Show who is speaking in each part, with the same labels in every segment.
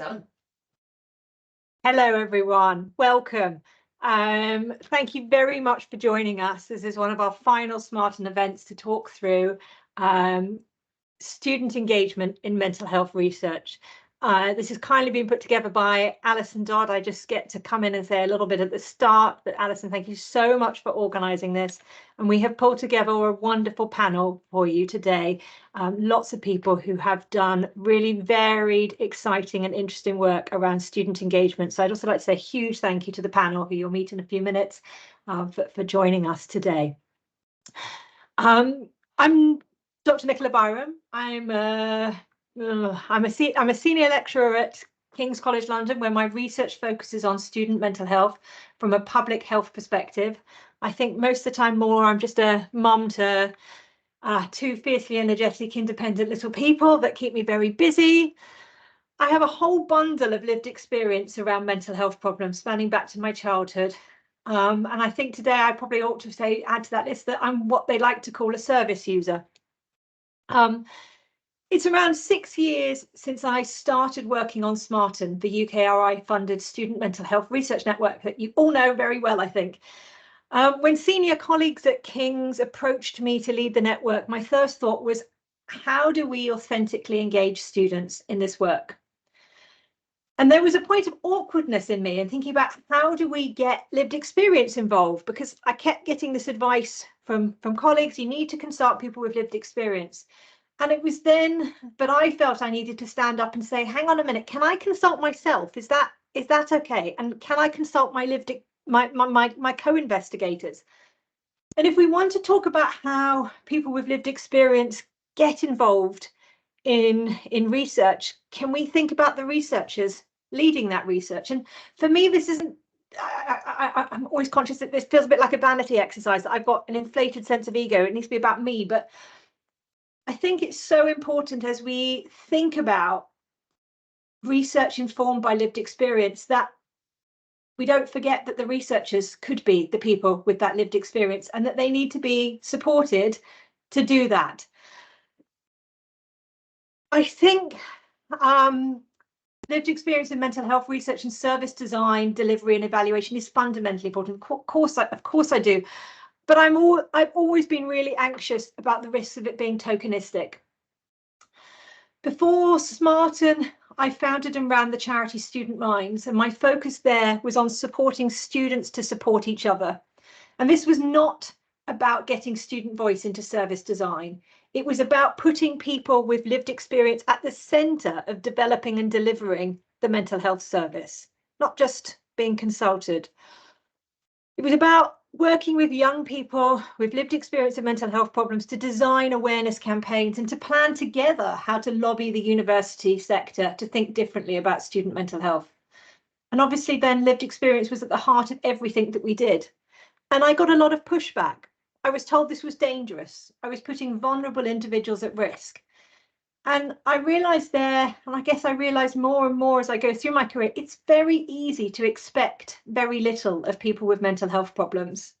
Speaker 1: Done.
Speaker 2: Hello, everyone. Welcome. Thank you very much for joining us. This is one of our final SMaRteN events to talk through student engagement in mental health research. This has kindly been put together by Alison Dodd. I just get to come in and say a little bit at the start, but Alison, thank you so much for organising this. And we have pulled together a wonderful panel for you today. Lots of people who have done really varied, exciting and interesting work around student engagement. So I'd also like to say a huge thank you to the panel who you'll meet in a few minutes for joining us today. I'm Dr. Nicola Byram. I'm a senior lecturer at King's College London, where my research focuses on student mental health from a public health perspective. I think most of the time more I'm just a mum to two fiercely energetic, independent little people that keep me very busy. I have a whole bundle of lived experience around mental health problems spanning back to my childhood. And I think today I probably ought to add to that list that I'm what they like to call a service user. It's around 6 years since I started working on SMaRteN, the UKRI-funded student mental health research network that you all know very well, I think. When senior colleagues at King's approached me to lead the network, my first thought was, how do we authentically engage students in this work? And there was a point of awkwardness in me in thinking about how do we get lived experience involved? Because I kept getting this advice from colleagues, you need to consult people with lived experience. And it was then that I felt I needed to stand up and say, hang on a minute, can I consult myself? Is that okay? And can I consult my co-investigators? And if we want to talk about how people with lived experience get involved in research, can we think about the researchers leading that research? And for me, this isn't, I'm always conscious that this feels a bit like a vanity exercise, that I've got an inflated sense of ego. It needs to be about me, but I think it's so important as we think about research informed by lived experience that we don't forget that the researchers could be the people with that lived experience and that they need to be supported to do that. I think lived experience in mental health research and service design, delivery and evaluation is fundamentally important. Of course I do. But I've always been really anxious about the risks of it being tokenistic. Before SMaRteN, I founded and ran the charity Student Minds, and my focus there was on supporting students to support each other. And this was not about getting student voice into service design. It was about putting people with lived experience at the centre of developing and delivering the mental health service, not just being consulted. It was about working with young people with lived experience of mental health problems to design awareness campaigns and to plan together how to lobby the university sector to think differently about student mental health. And obviously then lived experience was at the heart of everything that we did. And I got a lot of pushback. I was told this was dangerous. I was putting vulnerable individuals at risk. And I realized there, and I guess I realized more and more as I go through my career, it's very easy to expect very little of people with mental health problems.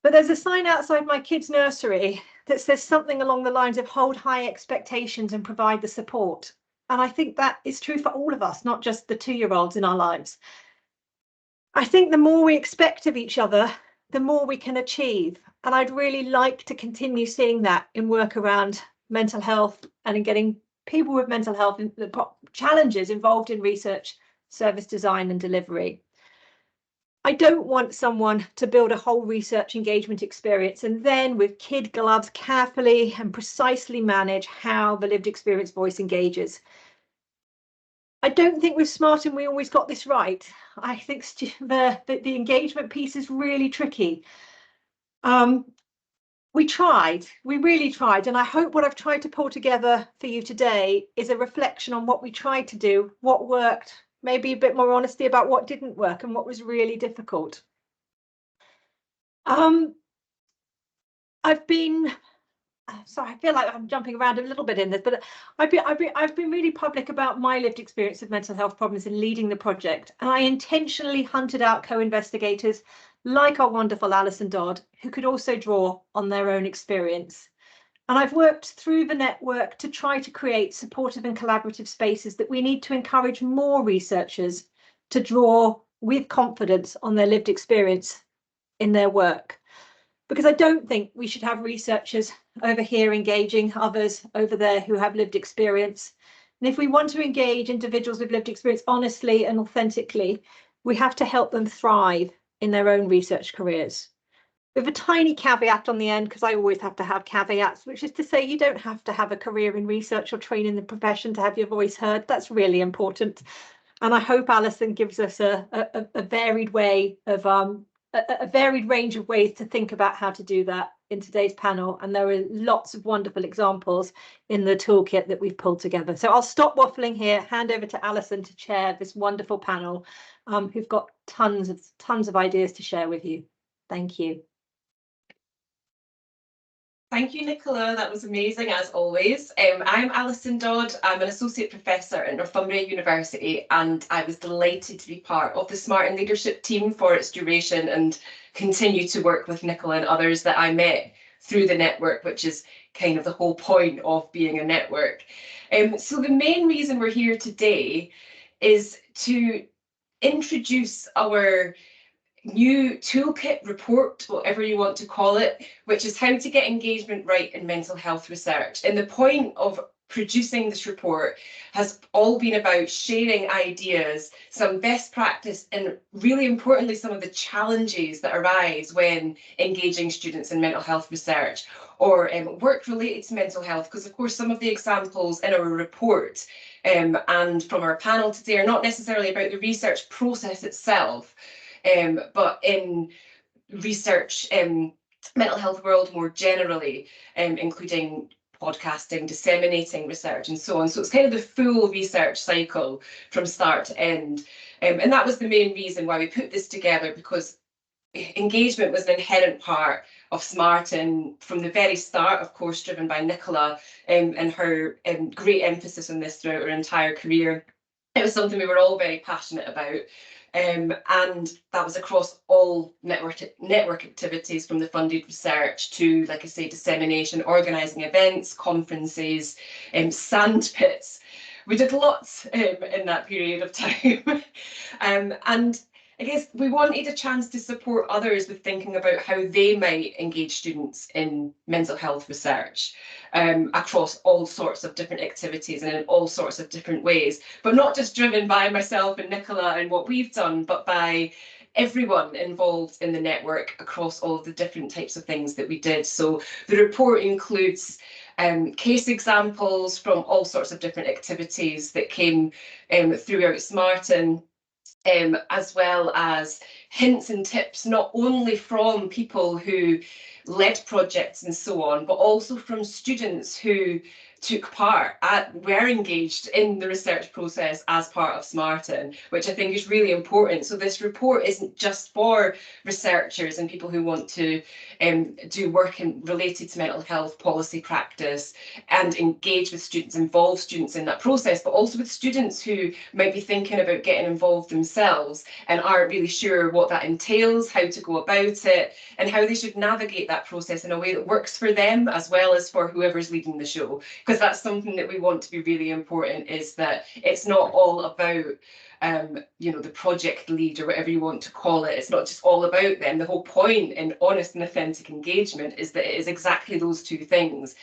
Speaker 2: But there's a sign outside my kids' nursery that says something along the lines of hold high expectations and provide the support. And I think that is true for all of us, not just the 2-year-olds in our lives. I think the more we expect of each other, the more we can achieve. And I'd really like to continue seeing that in work around mental health and in getting people with mental health challenges involved in research, service design and delivery. I don't want someone to build a whole research engagement experience and then with kid gloves carefully and precisely manage how the lived experience voice engages. I don't think with SMaRteN we always got this right. I think the engagement piece is really tricky. We really tried, and I hope what I've tried to pull together for you today is a reflection on what we tried to do, what worked, maybe a bit more honesty about what didn't work and what was really difficult. Sorry, I feel like I'm jumping around a little bit in this, but I've been really public about my lived experience of mental health problems in leading the project, and I intentionally hunted out co-investigators like our wonderful Alison Dodd, who could also draw on their own experience. And I've worked through the network to try to create supportive and collaborative spaces that we need to encourage more researchers to draw with confidence on their lived experience in their work. Because I don't think we should have researchers over here engaging others over there who have lived experience. And if we want to engage individuals with lived experience honestly and authentically, we have to help them thrive in their own research careers. With a tiny caveat on the end, because I always have to have caveats, which is to say you don't have to have a career in research or train in the profession to have your voice heard. That's really important. And I hope Alison gives us a varied way of a varied range of ways to think about how to do that in today's panel. And there are lots of wonderful examples in the toolkit that we've pulled together. So I'll stop waffling here, hand over to Alison to chair this wonderful panel, who've got tons of ideas to share with you. Thank you.
Speaker 1: Thank you, Nicola. That was amazing, as always. I'm Alison Dodd. I'm an associate professor at Northumbria University, and I was delighted to be part of the SMaRteN leadership team for its duration and continue to work with Nicola and others that I met through the network, which is kind of the whole point of being a network. So the main reason we're here today is to introduce our new toolkit report, whatever you want to call it, which is how to get engagement right in mental health research. And the point of producing this report has all been about sharing ideas, some best practice, and really importantly, some of the challenges that arise when engaging students in mental health research or work related to mental health, because of course some of the examples in our report and from our panel today are not necessarily about the research process itself, but in research, mental health world more generally, including podcasting, disseminating research, and so on. So it's kind of the full research cycle from start to end. And that was the main reason why we put this together, because engagement was an inherent part of SMaRteN from the very start, of course, driven by Nicola and her great emphasis on this throughout her entire career. It was something we were all very passionate about. And that was across all network activities, from the funded research to, like I say, dissemination, organising events, conferences, sandpits. We did lots in that period of time. And I guess we wanted a chance to support others with thinking about how they might engage students in mental health research across all sorts of different activities and in all sorts of different ways, but not just driven by myself and Nicola and what we've done, but by everyone involved in the network across all of the different types of things that we did. So the report includes case examples from all sorts of different activities that came throughout SMaRteN, as well as hints and tips, not only from people who led projects and so on, but also from students who took part, were engaged in the research process as part of SMaRteN, which I think is really important. So this report isn't just for researchers and people who want to do work related to mental health policy practice and engage with students, involve students in that process, but also with students who might be thinking about getting involved themselves and aren't really sure what that entails, how to go about it, and how they should navigate that process in a way that works for them as well as for whoever's leading the show. Because that's something that we want to be really important, is that it's not all about you know, the project lead or whatever you want to call it. It's not just all about them. The whole point in honest and authentic engagement is that it is exactly those two things.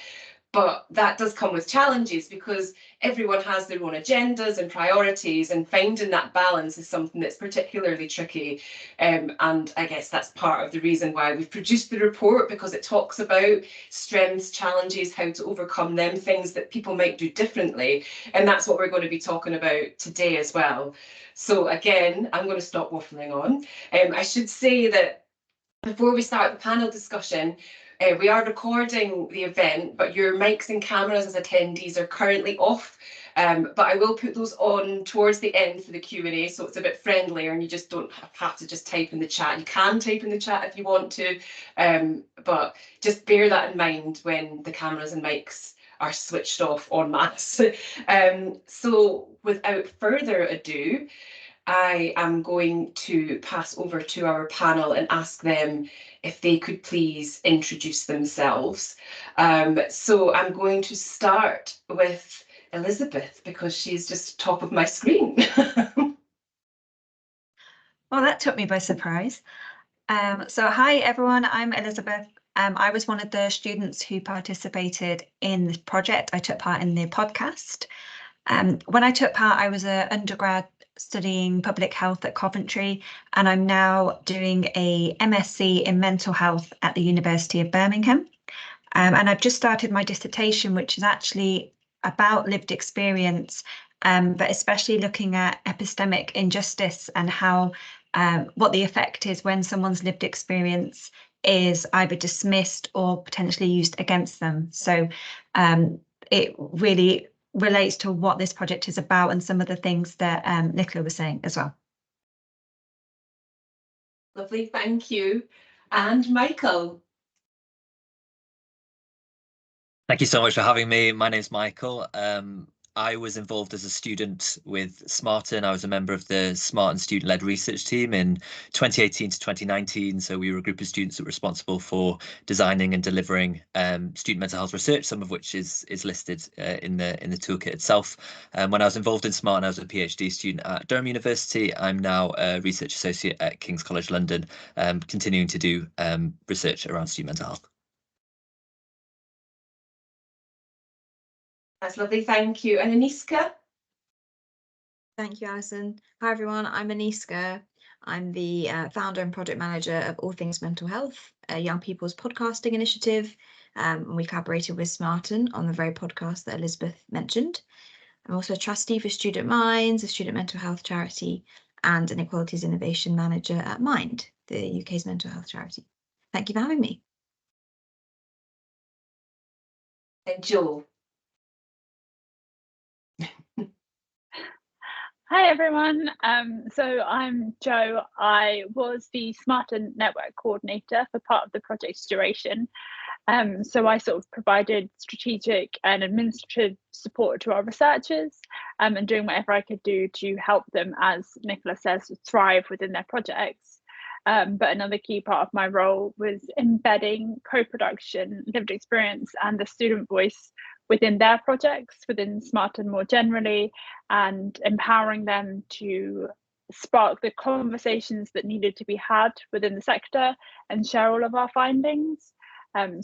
Speaker 1: But that does come with challenges, because everyone has their own agendas and priorities, and finding that balance is something that's particularly tricky. And I guess that's part of the reason why we've produced the report, because it talks about strengths, challenges, how to overcome them, things that people might do differently. And that's what we're going to be talking about today as well. So again, I'm going to stop waffling on. I should say that before we start the panel discussion, we are recording the event, but your mics and cameras as attendees are currently off. But I will put those on towards the end for the Q&A, so it's a bit friendlier and you just don't have to just type in the chat. You can type in the chat if you want to, but just bear that in mind when the cameras and mics are switched off en masse. So without further ado, I am going to pass over to our panel and ask them if they could please introduce themselves. So I'm going to start with Elizabeth because she's just top of my screen.
Speaker 3: Well, that took me by surprise. So hi everyone, I'm Elizabeth. I was one of the students who participated in this project. I took part in the podcast. When I took part, I was an undergrad studying public health at Coventry, and I'm now doing a MSc in mental health at the University of Birmingham. And I've just started my dissertation, which is actually about lived experience, but especially looking at epistemic injustice and how what the effect is when someone's lived experience is either dismissed or potentially used against them. So it really relates to what this project is about and some of the things that Nicola was saying as well.
Speaker 1: Lovely, thank you. And Michael.
Speaker 4: Thank you so much for having me. My name's Michael. I was involved as a student with SMaRteN. I was a member of the SMaRteN student-led research team in 2018 to 2019. So we were a group of students that were responsible for designing and delivering student mental health research, some of which is listed in the toolkit itself. When I was involved in SMaRteN, I was a PhD student at Durham University. I'm now a research associate at King's College London, continuing to do research around student mental health.
Speaker 1: That's lovely, thank you. And Aniska?
Speaker 5: Thank you, Alison. Hi, everyone. I'm Aniska. I'm the founder and project manager of All Things Mental Health, a young people's podcasting initiative. And we collaborated with SMaRteN on the very podcast that Elizabeth mentioned. I'm also a trustee for Student Minds, a student mental health charity, and an equalities innovation manager at Mind, the UK's mental health charity. Thank you for having me.
Speaker 1: And Jo.
Speaker 6: Hi everyone, so I'm Jo. I was the SMaRteN network coordinator for part of the project's duration. So I sort of provided strategic and administrative support to our researchers and doing whatever I could do to help them, as Nicola says, thrive within their projects. But another key part of my role was embedding co-production, lived experience and the student voice within their projects, within SMaRteN more generally, and empowering them to spark the conversations that needed to be had within the sector and share all of our findings.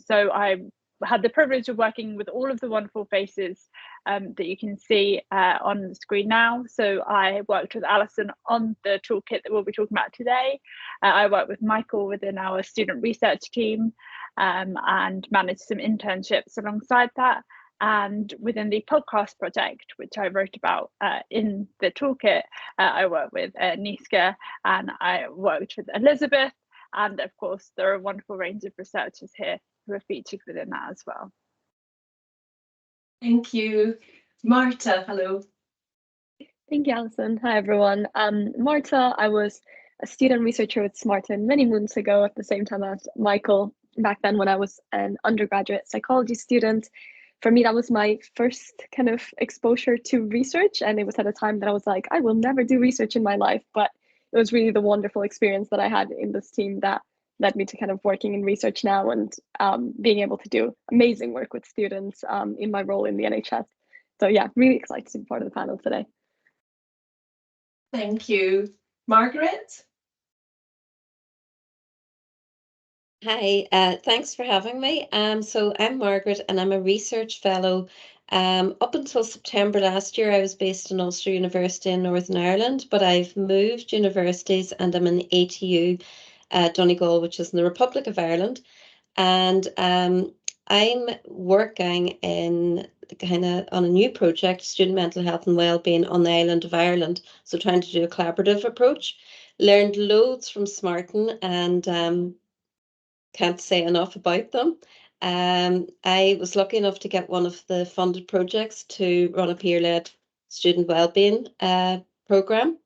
Speaker 6: So I had the privilege of working with all of the wonderful faces that you can see on the screen now. So I worked with Alison on the toolkit that we'll be talking about today. I worked with Michael within our student research team and managed some internships alongside that. And within the podcast project, which I wrote about in the toolkit, I worked with Niska and I worked with Elizabeth. And of course, there are a wonderful range of researchers here who are featured within that as well.
Speaker 1: Thank you. Marta, hello.
Speaker 7: Thank you, Alison. Hi, everyone. Marta, I was a student researcher with SMaRteN many moons ago at the same time as Michael, back then when I was an undergraduate psychology student. For me, that was my first kind of exposure to research. And it was at a time that I was like, I will never do research in my life. But it was really the wonderful experience that I had in this team that led me to kind of working in research now and being able to do amazing work with students in my role in the NHS. So yeah, really excited to be part of the panel today.
Speaker 1: Thank you. Margaret?
Speaker 8: Hi, thanks for having me. So I'm Margaret and I'm a research fellow. Up until September last year, I was based in Ulster University in Northern Ireland, but I've moved universities and I'm in the ATU, Donegal, which is in the Republic of Ireland. And I'm working in kind of on a new project, student mental health and wellbeing on the island of Ireland. So trying to do a collaborative approach. Learned loads from SMaRteN and can't say enough about them. I was lucky enough to get one of the funded projects to run a peer-led student wellbeing program,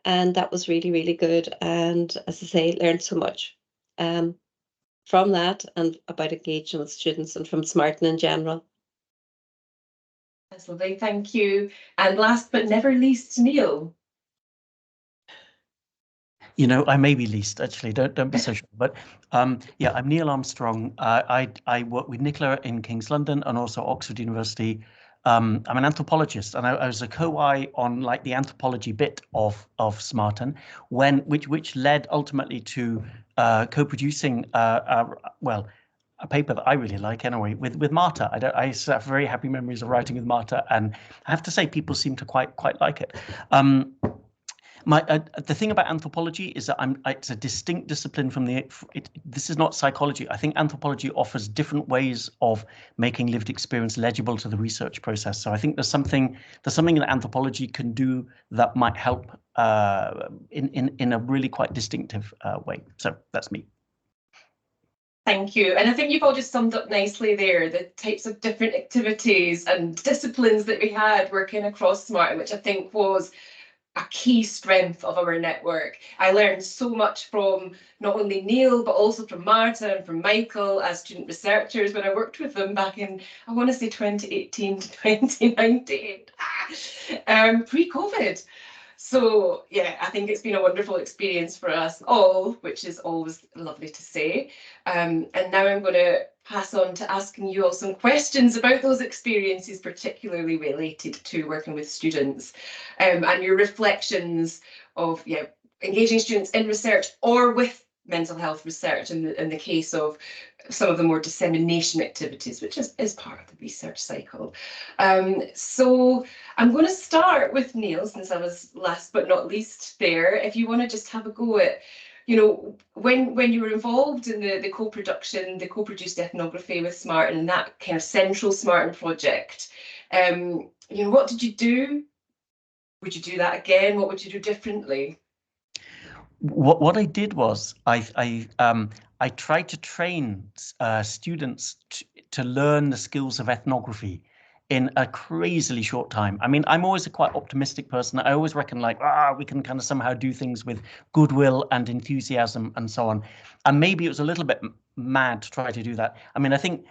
Speaker 8: and that was really, really good. And as I say, learned so much from that and about engaging with students and from SMaRteN in general.
Speaker 1: That's lovely, thank you. And last but never least, Neil.
Speaker 9: You know, I may be least, actually, don't be so sure. But yeah, I'm Neil Armstrong. I work with Nicola in King's London and also Oxford University. I'm an anthropologist, and I was a co-I on like the anthropology bit of SMaRteN, which led ultimately to co-producing a paper that I really like anyway with Marta. I have very happy memories of writing with Marta, and I have to say people seem to quite like it. The thing about anthropology is that it's a distinct discipline from this is not psychology. I think anthropology offers different ways of making lived experience legible to the research process. So I think there's something that anthropology can do that might help in a really quite distinctive way. So that's me.
Speaker 1: Thank you. And I think you've all just summed up nicely there the types of different activities and disciplines that we had working across SMaRteN, which I think was a key strength of our network. I learned so much from not only Neil, but also from Marta and from Michael as student researchers when I worked with them back in, I want to say 2018 to 2019, pre-COVID. So yeah, I think it's been a wonderful experience for us all, which is always lovely to say. And now I'm going to pass on to asking you all some questions about those experiences, particularly related to working with students, and your reflections of engaging students in research or with mental health research in the case of some of the more dissemination activities, which is part of the research cycle. So I'm going to start with Neil, since I was last but not least there. If you want to just have a go at, you know, when you were involved in the co-production, the co-produced ethnography with SMaRteN and that kind of central SMaRteN project, you know, what did you do? Would you do that again? What would you do differently?
Speaker 9: What I did was I tried to train students to learn the skills of ethnography in a crazily short time. I mean, I'm always a quite optimistic person. I always reckon like, we can kind of somehow do things with goodwill and enthusiasm and so on. And maybe it was a little bit mad to try to do that. I mean, I think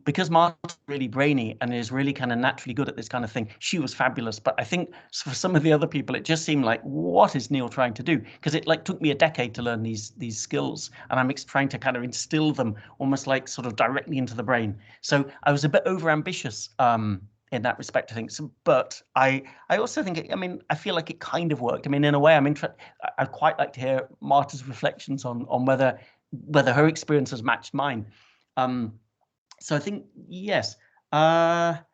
Speaker 9: because Marta's really brainy and is really kind of naturally good at this kind of thing, she was fabulous. But I think for some of the other people, it just seemed like, what is Neil trying to do? Because it like took me a decade to learn these skills, and I'm trying to kind of instill them almost like sort of directly into the brain. So I was a bit overambitious in that respect, I think. So, but I also think, I feel like it kind of worked. I mean, in a way, I'd quite like to hear Marta's reflections on whether her experience has matched mine. So I think, yes. My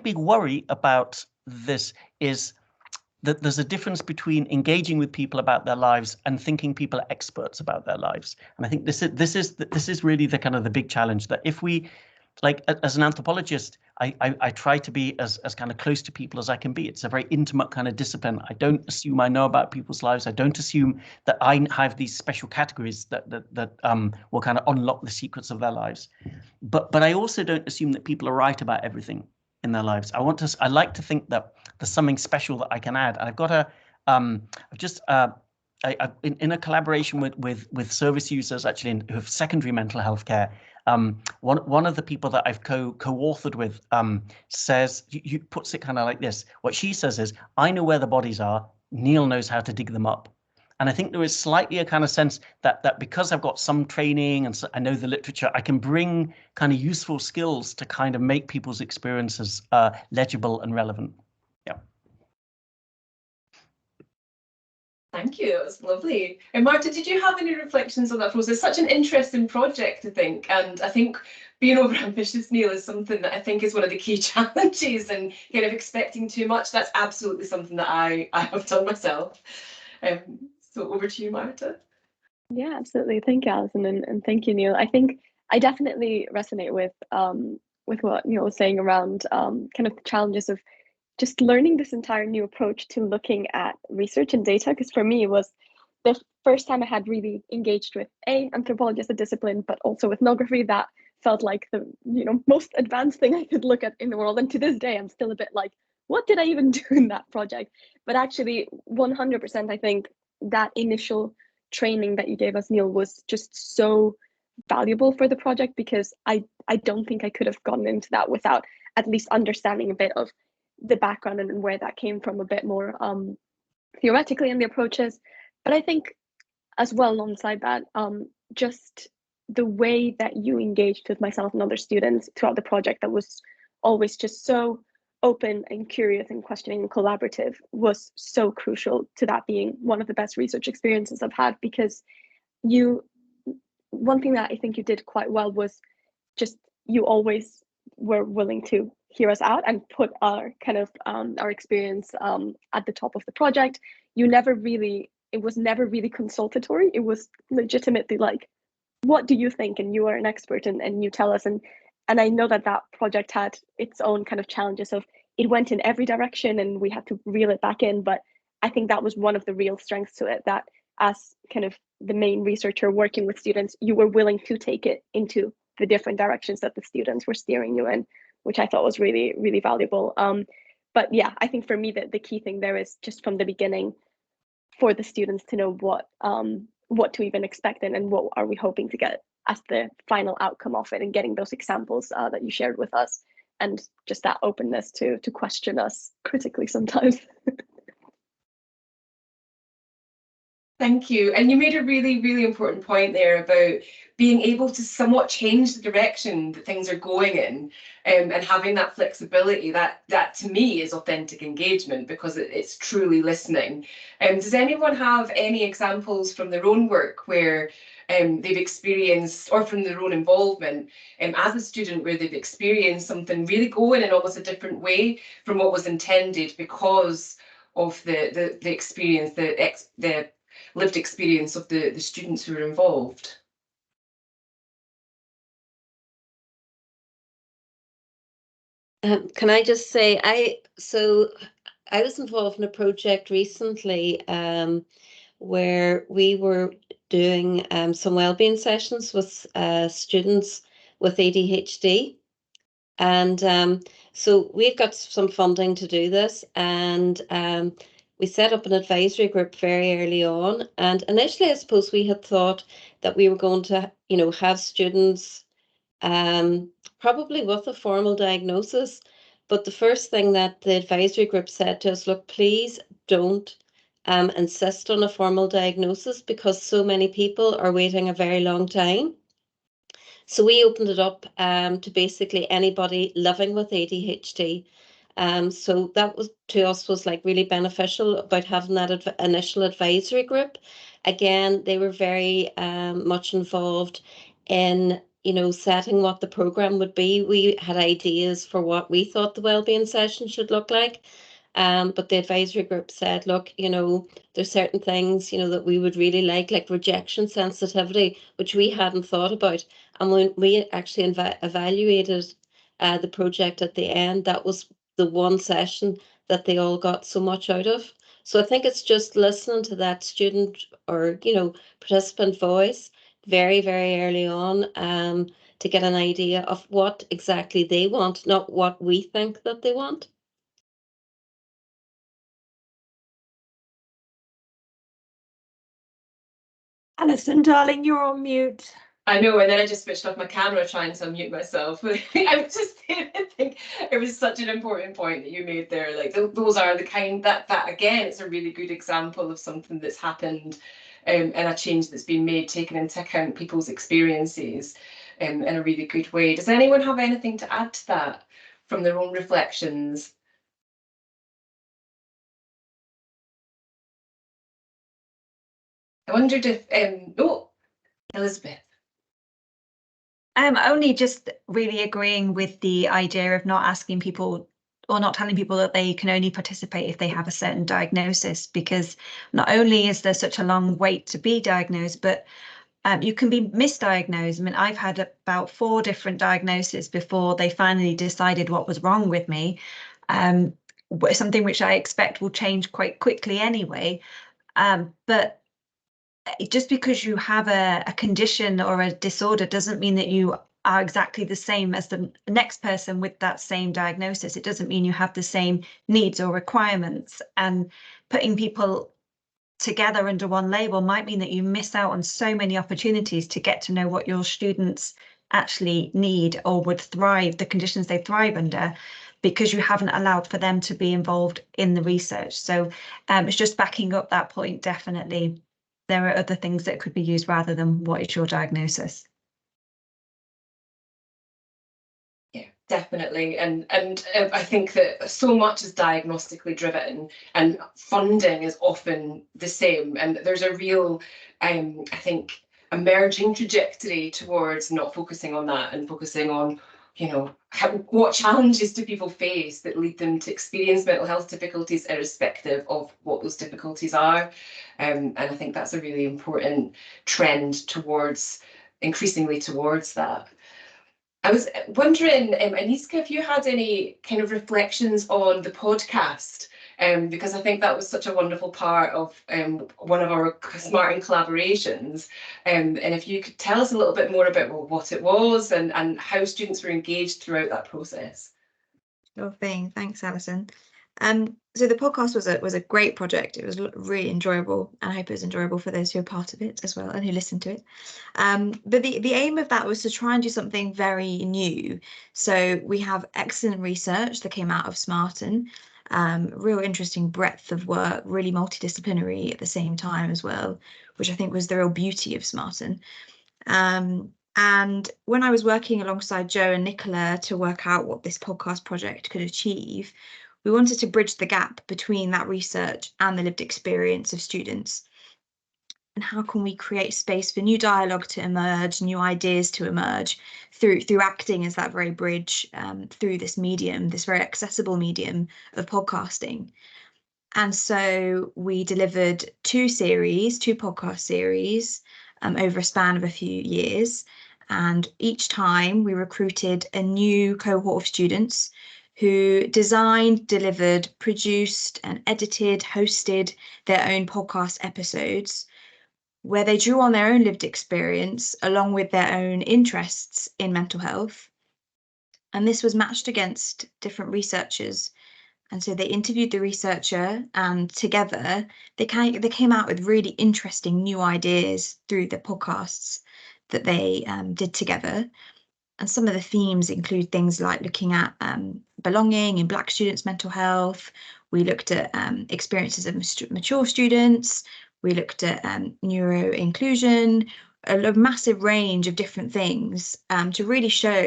Speaker 9: big worry about this is that there's a difference between engaging with people about their lives and thinking people are experts about their lives. And I think this is really the kind of the big challenge, that if we, like, as an anthropologist, I try to be as kind of close to people as I can be. It's a very intimate kind of discipline. I don't assume I know about people's lives. I don't assume that I have these special categories that will kind of unlock the secrets of their lives. But I also don't assume that people are right about everything in their lives. I like to think that there's something special that I can add. And I've got in a collaboration with service users actually who have secondary mental health care. One of the people that I've co-authored with says, you puts it kind of like this. What she says is, I know where the bodies are, Neil knows how to dig them up. And I think there is slightly a kind of sense that because I've got some training and so I know the literature, I can bring kind of useful skills to kind of make people's experiences legible and relevant. Yeah.
Speaker 1: Thank you. It was lovely. And Marta, did you have any reflections on that process? Such an interesting project, I think. And I think being overambitious, Neil, is something that I think is one of the key challenges, and kind of expecting too much. That's absolutely something that I have done myself. So over to you, Marta.
Speaker 7: Yeah, absolutely. Thank you, Alison, and thank you, Neil. I think I definitely resonate with what Neil was saying around kind of the challenges of just learning this entire new approach to looking at research and data. Because for me, it was the first time I had really engaged with anthropology as a discipline, but also ethnography. That felt like the most advanced thing I could look at in the world. And to this day, I'm still a bit like, what did I even do in that project? But actually, 100%, I think that initial training that you gave us, Neil, was just so valuable for the project, because I don't think I could have gone into that without at least understanding a bit of the background and where that came from a bit more theoretically in the approaches. But I think as well alongside that, just the way that you engaged with myself and other students throughout the project, that was always just so open and curious and questioning and collaborative, was so crucial to that being one of the best research experiences I've had. Because one thing that I think you did quite well was just you always were willing to hear us out and put our kind of our experience at the top of the project. It was never really consultatory. It was legitimately like, what do you think? And you are an expert, and you tell us. And I know that project had its own kind of challenges of it went in every direction and we had to reel it back in. But I think that was one of the real strengths to it, that as kind of the main researcher working with students, you were willing to take it into the different directions that the students were steering you in, which I thought was really, really valuable. But yeah, I think for me, the key thing there is just from the beginning for the students to know what to even expect and what are we hoping to get as the final outcome of it, and getting those examples that you shared with us, and just that openness to question us critically sometimes.
Speaker 1: Thank you. And you made a really, really important point there about being able to somewhat change the direction that things are going in, and having that flexibility. That to me is authentic engagement, because it's truly listening. Does anyone have any examples from their own work where they've experienced, or from their own involvement as a student, where they've experienced something really going in almost a different way from what was intended, because of the experience, the lived experience of the students who were involved?
Speaker 8: Can I just say, I was involved in a project recently where we were doing some wellbeing sessions with students with ADHD. And so we've got some funding to do this, and we set up an advisory group very early on. And initially, I suppose we had thought that we were going to, have students probably with a formal diagnosis. But the first thing that the advisory group said to us, look, please don't insist on a formal diagnosis, because so many people are waiting a very long time. So we opened it up to basically anybody living with ADHD. So that was, to us, was like really beneficial about having that initial advisory group. Again, they were very much involved in, setting what the program would be. We had ideas for what we thought the wellbeing session should look like. But the advisory group said, look, there's certain things, that we would really like rejection sensitivity, which we hadn't thought about. And when we actually evaluated the project at the end, that was the one session that they all got so much out of. So I think it's just listening to that student or, participant voice very, very early on to get an idea of what exactly they want, not what we think that they want.
Speaker 2: Alison, darling, you're on mute.
Speaker 1: I know, and then I just switched off my camera trying to unmute myself. I was just think it was such an important point that you made there. Like those are the kind that again, it's a really good example of something that's happened, and a change that's been made, taking into account people's experiences in a really good way. Does anyone have anything to add to that from their own reflections? I wondered if Elizabeth.
Speaker 3: I'm only just really agreeing with the idea of not asking people or not telling people that they can only participate if they have a certain diagnosis, because not only is there such a long wait to be diagnosed, but you can be misdiagnosed. I mean, I've had about 4 different diagnoses before they finally decided what was wrong with me. Something which I expect will change quite quickly anyway. But just because you have a condition or a disorder doesn't mean that you are exactly the same as the next person with that same diagnosis. It doesn't mean you have the same needs or requirements. And putting people together under one label might mean that you miss out on so many opportunities to get to know what your students actually need or would thrive, the conditions they thrive under, because you haven't allowed for them to be involved in the research. So it's just backing up that point, definitely. there are other things that could be used rather than what is your diagnosis.
Speaker 1: Yeah, definitely. And I think that so much is diagnostically driven and funding is often the same. And there's a real, I think, emerging trajectory towards not focusing on that and focusing on, you know, what challenges do people face that lead them to experience mental health difficulties, irrespective of what those difficulties are. And I think that's a really important trend towards, increasingly towards that. I was wondering, Aniska, if you had any kind of reflections on the podcast, because I think that was such a wonderful part of one of our SMaRteN collaborations. And if you could tell us a little bit more about what it was and how students were engaged throughout that process.
Speaker 5: Sure thing. Thanks, Alison. So the podcast was a great project. It was really enjoyable, and I hope it was enjoyable for those who are part of it as well and who listened to it. But the aim of that was to try and do something very new. So we have excellent research that came out of SMaRteN, real interesting breadth of work, really multidisciplinary at the same time as well, which I think was the real beauty of SMaRteN. And when I was working alongside Joe and Nicola to work out what this podcast project could achieve, we wanted to bridge the gap between that research and the lived experience of students. And how can we create space for new dialogue to emerge, new ideas to emerge through acting as that very bridge through this medium, this very accessible medium of podcasting. And so we delivered two podcast series over a span of a few years. And each time we recruited a new cohort of students who designed, delivered, produced and edited, hosted their own podcast episodes, where they drew on their own lived experience along with their own interests in mental health. And this was matched against different researchers. And so they interviewed the researcher, and together they came out with really interesting new ideas through the podcasts that they did together. And some of the themes include things like looking at belonging in Black students' mental health. We looked at experiences of mature students. We looked at neuro inclusion, a massive range of different things to really show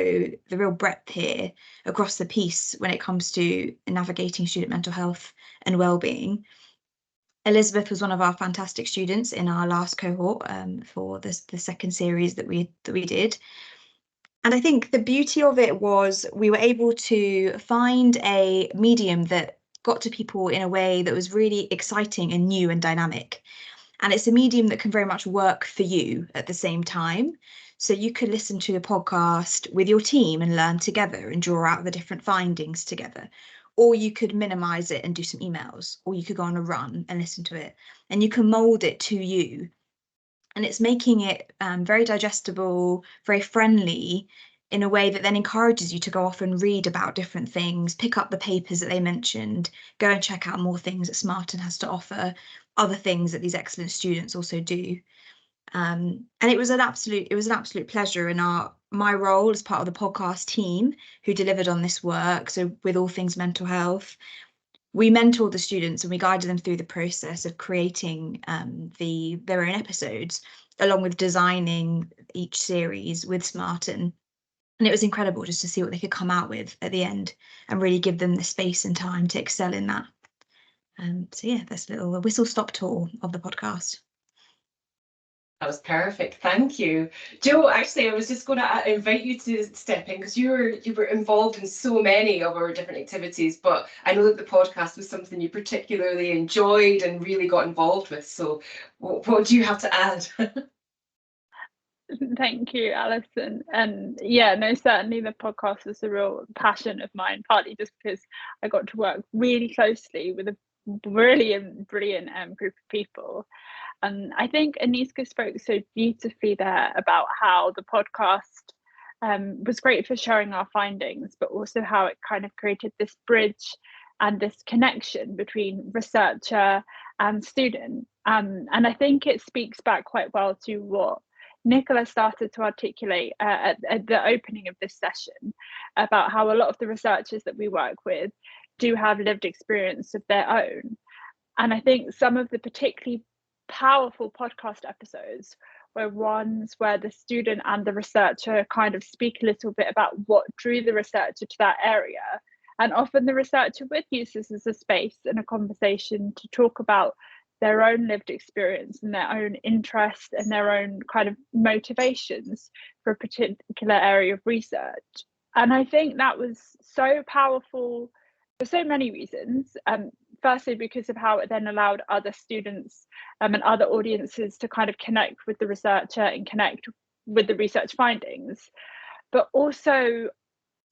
Speaker 5: the real breadth here across the piece when it comes to navigating student mental health and well-being. Elizabeth was one of our fantastic students in our last cohort for the second series that we did. And I think the beauty of it was we were able to find a medium that got to people in a way that was really exciting and new and dynamic. And it's a medium that can very much work for you at the same time. So you could listen to the podcast with your team and learn together and draw out the different findings together. Or you could minimize it and do some emails, or you could go on a run and listen to it, and you can mold it to you. And it's making it very digestible, very friendly, in a way that then encourages you to go off and read about different things, pick up the papers that they mentioned, go and check out more things that SMaRteN has to offer, other things that these excellent students also do. And it was an absolute pleasure. And my role as part of the podcast team who delivered on this work, so with all things mental health, we mentored the students and we guided them through the process of creating their own episodes, along with designing each series with SMaRteN. And it was incredible just to see what they could come out with at the end and really give them the space and time to excel in that. So yeah, that's a little whistle-stop tour of the podcast.
Speaker 1: That was perfect. Thank you. Joe, actually, I was just going to invite you to step in because you were involved in so many of our different activities, but I know that the podcast was something you particularly enjoyed and really got involved with. So what do you have to add?
Speaker 6: Thank you, Alison. And yeah, no, certainly the podcast was a real passion of mine, partly just because I got to work really closely with a brilliant group of people. And I think Aniska spoke so beautifully there about how the podcast was great for sharing our findings, but also how it kind of created this bridge and this connection between researcher and student. And I think it speaks back quite well to what Nicola started to articulate at the opening of this session about how a lot of the researchers that we work with do have lived experience of their own. And I think some of the particularly powerful podcast episodes were ones where the student and the researcher kind of speak a little bit about what drew the researcher to that area. And often the researcher would use this as a space and a conversation to talk about their own lived experience and their own interest and their own kind of motivations for a particular area of research. And I think that was so powerful for so many reasons. Firstly, because of how it then allowed other students and other audiences to kind of connect with the researcher and connect with the research findings, but also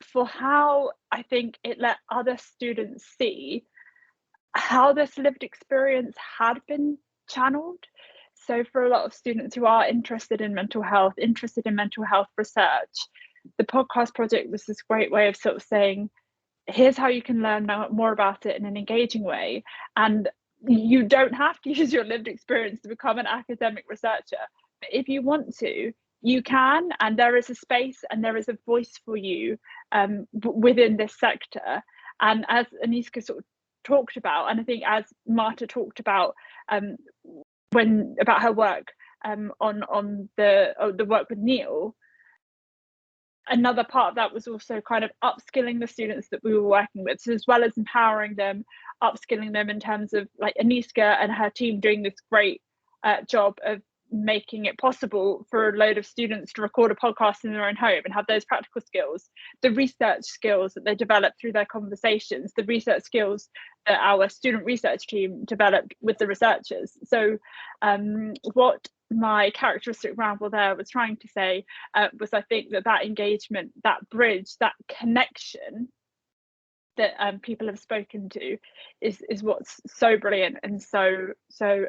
Speaker 6: for how I think it let other students see how this lived experience had been channeled. So for a lot of students who are interested in mental health research, the podcast project was this great way of sort of saying, here's how you can learn more about it in an engaging way. And you don't have to use your lived experience to become an academic researcher. But if you want to, you can, and there is a space and there is a voice for you within this sector. And as Aniska sort of talked about, and I think as Marta talked about about her work on the work with Neil, another part of that was also kind of upskilling the students that we were working with. So as well as empowering them, upskilling them in terms of like Aniska and her team doing this great job of making it possible for a load of students to record a podcast in their own home and have those practical skills, the research skills that they developed through their conversations, the research skills that our student research team developed with the researchers. So what my characteristic ramble there was trying to say was I think that engagement, that bridge, that connection that people have spoken to is what's so brilliant and so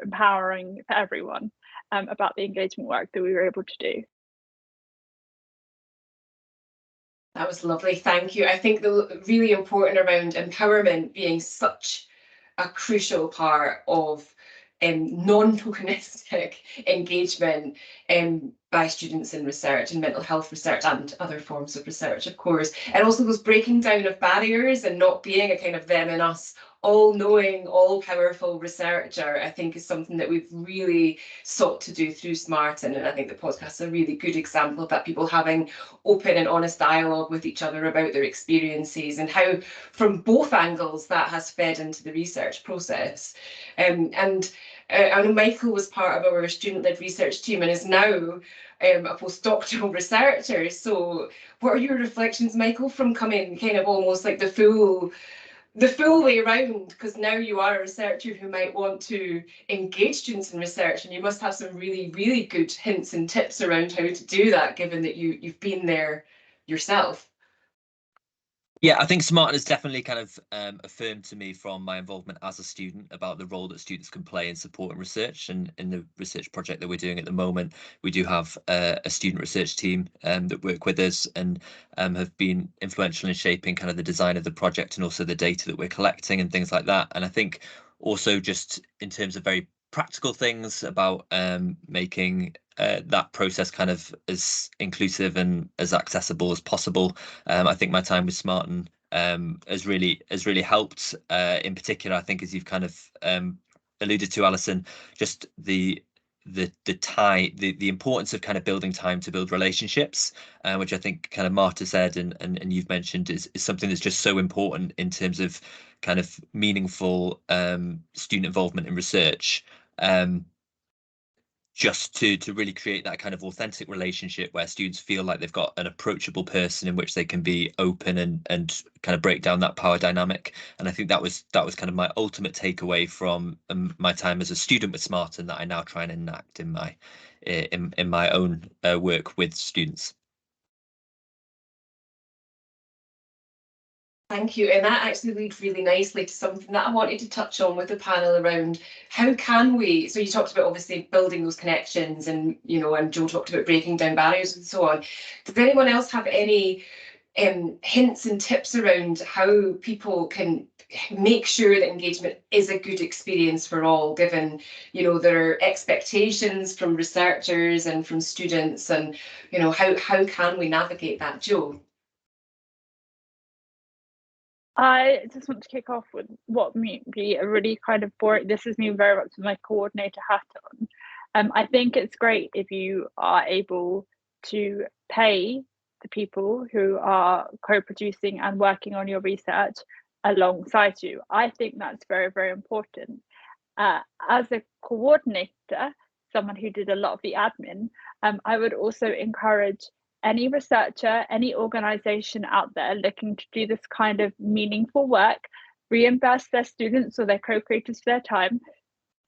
Speaker 6: empowering for everyone about the engagement work that we were able to do.
Speaker 1: That was lovely, thank you. I think the really important around empowerment being such a crucial part of non-tokenistic engagement by students in research and mental health research and other forms of research, of course. And also those breaking down of barriers and not being a kind of them and us, all-knowing, all-powerful researcher, I think is something that we've really sought to do through SMaRteN. And I think the podcast is a really good example of that, people having open and honest dialogue with each other about their experiences and how from both angles that has fed into the research process. And I know Michael was part of our student-led research team and is now a postdoctoral researcher. So what are your reflections, Michael, from coming kind of almost like the full way around, because now you are a researcher who might want to engage students in research, and you must have some really, really good hints and tips around how to do that, given that you've been there yourself.
Speaker 4: Yeah, I think SMaRteN has definitely kind of affirmed to me from my involvement as a student about the role that students can play in supporting research. And in the research project that we're doing at the moment, we do have a student research team that work with us and have been influential in shaping kind of the design of the project and also the data that we're collecting and things like that. And I think also just in terms of very practical things about making that process kind of as inclusive and as accessible as possible. I think my time with SMaRteN has really helped. In particular, I think as you've kind of alluded to, Alison, just the importance of kind of building time to build relationships, which I think kind of Marta said and you've mentioned is something that's just so important in terms of kind of meaningful student involvement in research. Just to really create that kind of authentic relationship where students feel like they've got an approachable person in which they can be open and kind of break down that power dynamic. And I think that was kind of my ultimate takeaway from my time as a student with SMaRteN that I now try and enact in my own work with students.
Speaker 1: Thank you, and that actually leads really nicely to something that I wanted to touch on with the panel around how can we, so you talked about obviously building those connections and, you know, and Joe talked about breaking down barriers and so on. Does anyone else have any hints and tips around how people can make sure that engagement is a good experience for all, given, you know, there are expectations from researchers and from students, and, you know, how can we navigate that, Joe?
Speaker 6: I just want to kick off with what may be a really kind of boring, this is me very much with my coordinator hat on. I think it's great if you are able to pay the people who are co-producing and working on your research alongside you. I think that's very, very important. As a coordinator, someone who did a lot of the admin, I would also encourage any researcher, any organization out there looking to do this kind of meaningful work, reimburse their students or their co-creators for their time,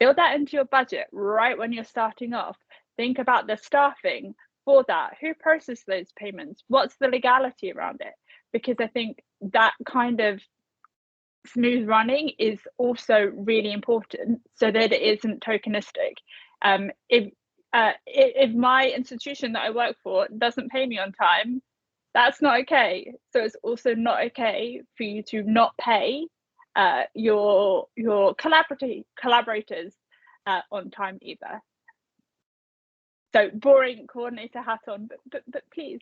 Speaker 6: build that into your budget right when you're starting off. Think about the staffing for that. Who processes those payments? What's the legality around it? Because I think that kind of smooth running is also really important so that it isn't tokenistic. If my institution that I work for doesn't pay me on time, that's not okay. So it's also not okay for you to not pay your collaborators on time either. So boring coordinator hat on, but please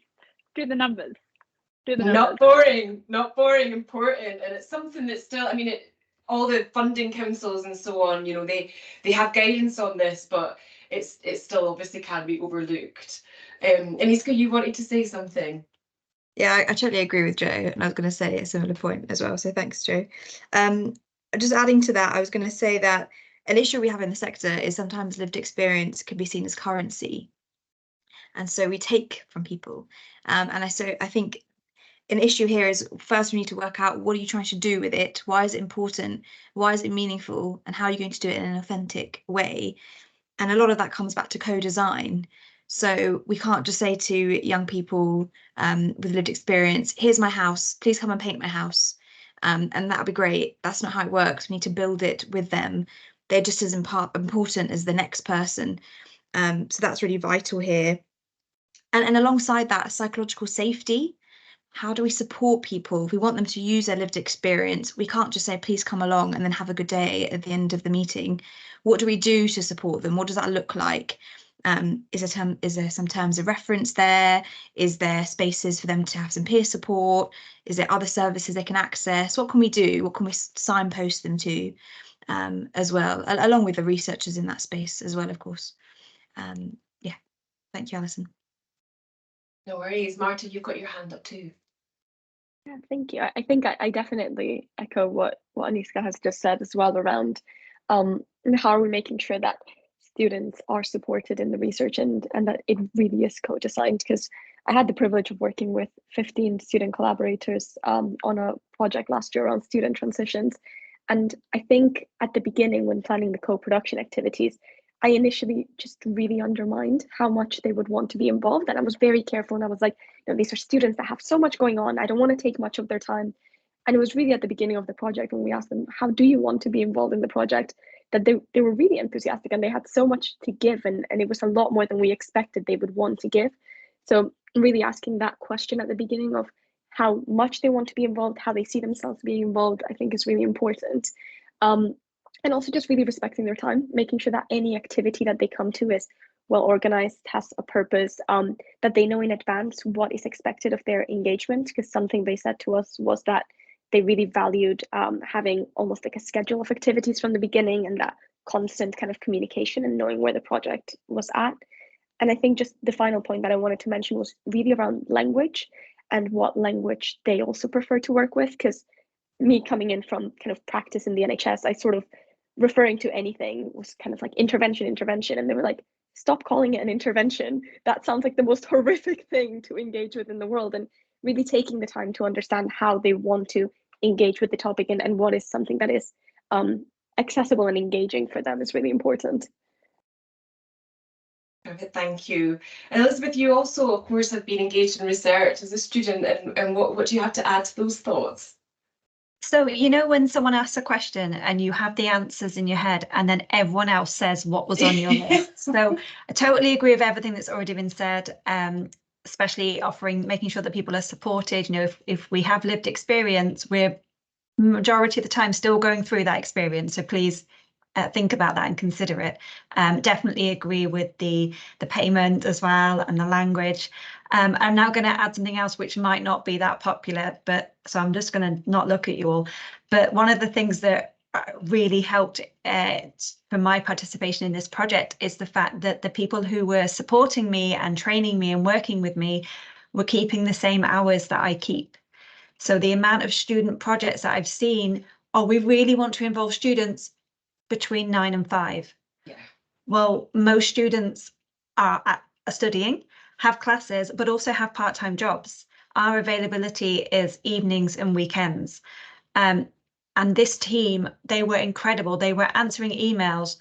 Speaker 6: do the numbers.
Speaker 1: Not boring, important. And it's something that's still, I mean, all the funding councils and so on, you know, they have guidance on this, but it still obviously can be overlooked. Aniska, you wanted to say something?
Speaker 5: Yeah, I totally agree with Joe, and I was going to say a similar point as well. So thanks, Joe. Just adding to that, I was going to say that an issue we have in the sector is sometimes lived experience can be seen as currency, and so we take from people. And I think an issue here is first we need to work out what are you trying to do with it? Why is it important? Why is it meaningful? And how are you going to do it in an authentic way? And a lot of that comes back to co-design. So we can't just say to young people with lived experience, here's my house, please come and paint my house. And that'll be great. That's not how it works. We need to build it with them. They're just as important as the next person. So that's really vital here. And alongside that, psychological safety. How do we support people? If we want them to use their lived experience, we can't just say, please come along and then have a good day at the end of the meeting. What do we do to support them? What does that look like? Is there some terms of reference there? Is there spaces for them to have some peer support? Is there other services they can access? What can we do? What can we signpost them to as well, along with the researchers in that space as well, of course. Yeah, thank you, Alison.
Speaker 1: No worries. Marta, you've got your hand up too.
Speaker 7: Yeah, thank you. I think I definitely echo what Aniska has just said as well around how are we making sure that students are supported in the research and that it really is co-designed, because I had the privilege of working with 15 student collaborators on a project last year around student transitions. And I think at the beginning when planning the co-production activities, I initially just really undermined how much they would want to be involved. And I was very careful, and I was like, you know, these are students that have so much going on. I don't want to take much of their time. And it was really at the beginning of the project when we asked them, how do you want to be involved in the project, that they were really enthusiastic and they had so much to give. And it was a lot more than we expected they would want to give. So really asking that question at the beginning of how much they want to be involved, how they see themselves being involved, I think is really important. And also just really respecting their time, making sure that any activity that they come to is well organized, has a purpose, that they know in advance what is expected of their engagement, because something they said to us was that they really valued having almost like a schedule of activities from the beginning, and that constant kind of communication and knowing where the project was at. And I think just the final point that I wanted to mention was really around language and what language they also prefer to work with, because me coming in from kind of practice in the NHS, I sort of referring to anything was kind of like intervention. And they were like, stop calling it an intervention. That sounds like the most horrific thing to engage with in the world. And really taking the time to understand how they want to engage with the topic and what is something that is accessible and engaging for them is really important.
Speaker 1: Thank you. And Elizabeth, you also, of course, have been engaged in research as a student, and what do you have to add to those thoughts?
Speaker 3: So, you know, when someone asks a question and you have the answers in your head and then everyone else says what was on your list. So I totally agree with everything that's already been said, especially making sure that people are supported. You know, if we have lived experience, we're majority of the time still going through that experience. So please think about that and consider it. Definitely agree with the payment as well and the language. I'm now going to add something else which might not be that popular, but so I'm just going to not look at you all. But one of the things that really helped for my participation in this project is the fact that the people who were supporting me and training me and working with me were keeping the same hours that I keep. So the amount of student projects that I've seen, oh, we really want to involve students between 9 and 5.
Speaker 1: Yeah. Well,
Speaker 3: most students are studying, have classes, but also have part-time jobs. Our availability is evenings and weekends. And this team, they were incredible. They were answering emails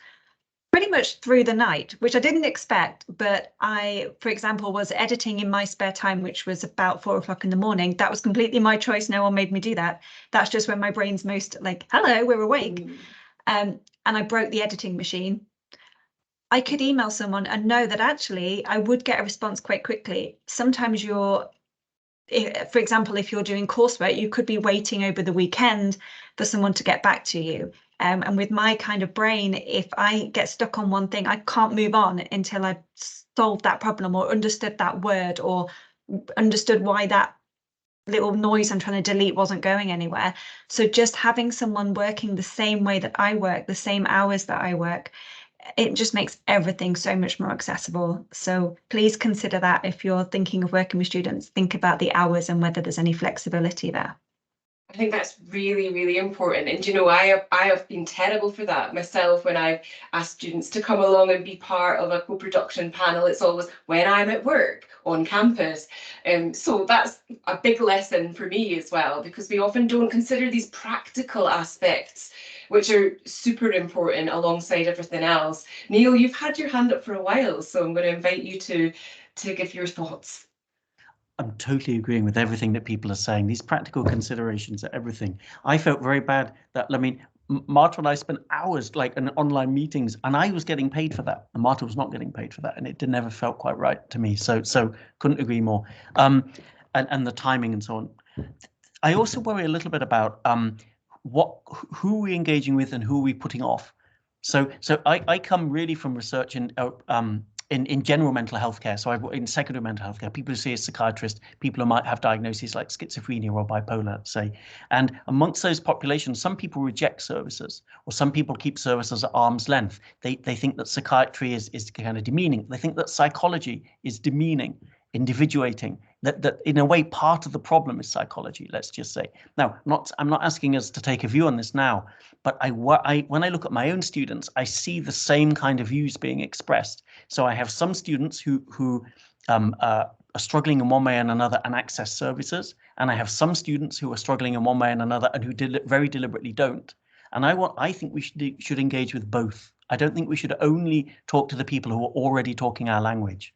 Speaker 3: pretty much through the night, which I didn't expect. But I, for example, was editing in my spare time, which was about 4 o'clock in the morning. That was completely my choice. No one made me do that. That's just when my brain's most like, hello, we're awake. And I broke the editing machine. I could email someone and know that actually I would get a response quite quickly. Sometimes for example, if you're doing coursework, you could be waiting over the weekend for someone to get back to you. And with my kind of brain, if I get stuck on one thing, I can't move on until I've solved that problem or understood that word or understood why that little noise I'm trying to delete wasn't going anywhere. So just having someone working the same way that I work, the same hours that I work, it just makes everything so much more accessible. So please consider that if you're thinking of working with students, think about the hours and whether there's any flexibility there.
Speaker 1: I think that's really, really important. And, you know, I have been terrible for that myself when I've asked students to come along and be part of a co-production panel. It's always when I'm at work on campus. So that's a big lesson for me as well, because we often don't consider these practical aspects, which are super important alongside everything else. Neil, you've had your hand up for a while, so I'm going to invite you to give your thoughts.
Speaker 9: I'm totally agreeing with everything that people are saying. These practical considerations are everything. I felt very bad that, I mean, Marta and I spent hours like in online meetings and I was getting paid for that. And Marta was not getting paid for that. And it never felt quite right to me. So couldn't agree more. And the timing and so on. I also worry a little bit about who are we engaging with and who are we putting off. So I come really from research in general mental health care. So in secondary mental health care, people who see a psychiatrist, people who might have diagnoses like schizophrenia or bipolar, say. And amongst those populations, some people reject services, or some people keep services at arm's length. They think that psychiatry is kind of demeaning. They think that psychology is demeaning, individuating, that in a way part of the problem is psychology, let's just say. Now, I'm not asking us to take a view on this now, but when I look at my own students, I see the same kind of views being expressed. So I have some students who are struggling in one way and another and access services, and I have some students who are struggling in one way and another and who very deliberately don't. And I think we should engage with both. I don't think we should only talk to the people who are already talking our language.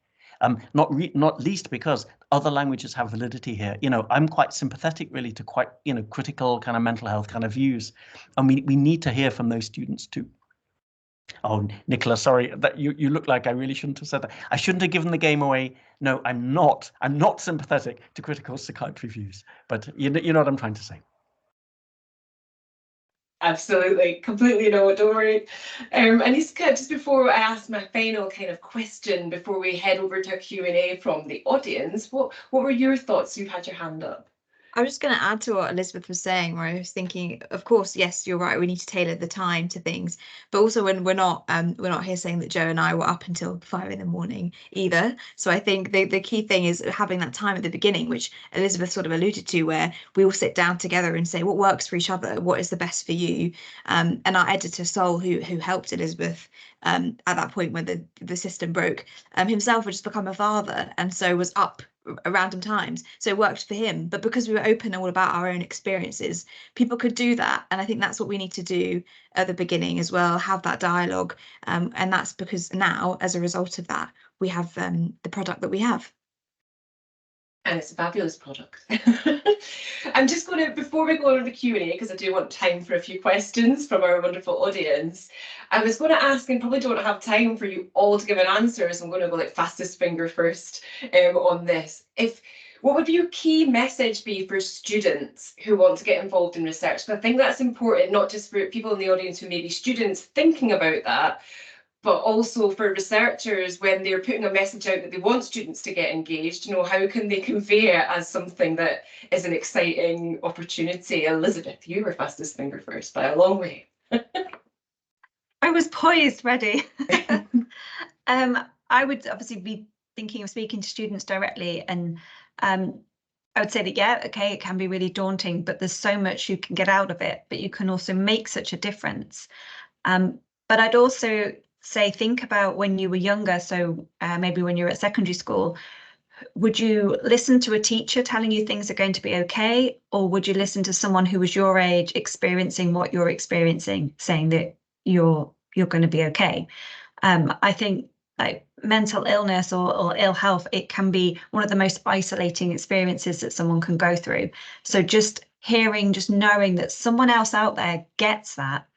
Speaker 9: Not least because other languages have validity here. You know, I'm quite sympathetic really to quite, you know, critical kind of mental health kind of views. And we need to hear from those students too. Oh, Nicola, sorry, that you look like I really shouldn't have said that. I shouldn't have given the game away. No, I'm not sympathetic to critical psychiatry views, but you know what I'm trying to say.
Speaker 1: Absolutely, completely no, don't worry. Aniska, just before I ask my final kind of question, before we head over to a Q&A from the audience, what were your thoughts? You've had your hand up.
Speaker 5: I'm just going to add to what Elizabeth was saying, where I was thinking, of course, yes, you're right. We need to tailor the time to things, but also when we're not here saying that Joe and I were up until 5 in the morning either. So I think the key thing is having that time at the beginning, which Elizabeth sort of alluded to, where we all sit down together and say what works for each other, what is the best for you. And our editor Sol, who helped Elizabeth at that point when the system broke, himself had just become a father, and so was up at random times, so it worked for him. But because we were open all about our own experiences, people could do that, and I think that's what we need to do at the beginning as well, have that dialogue, and that's because now, as a result of that, we have the product that we have.
Speaker 1: And it's a fabulous product. I'm just going to, before we go over the Q&A, because I do want time for a few questions from our wonderful audience, I was going to ask, and probably don't have time for you all to give an answer, so I'm going to go like fastest finger first on this. What would your key message be for students who want to get involved in research? But I think that's important, not just for people in the audience who may be students thinking about that, but also for researchers, when they're putting a message out that they want students to get engaged, you know, how can they convey it as something that is an exciting opportunity? Elizabeth, you were fastest finger first by a long way.
Speaker 3: I was poised, ready. I would obviously be thinking of speaking to students directly, and I would say that, yeah, okay, it can be really daunting, but there's so much you can get out of it, but you can also make such a difference. But I'd also say, think about when you were younger, so maybe when you were at secondary school, would you listen to a teacher telling you things are going to be okay, or would you listen to someone who was your age experiencing what you're experiencing, saying that you're going to be okay? I think like mental illness or ill health, it can be one of the most isolating experiences that someone can go through. So just hearing, just knowing that someone else out there gets that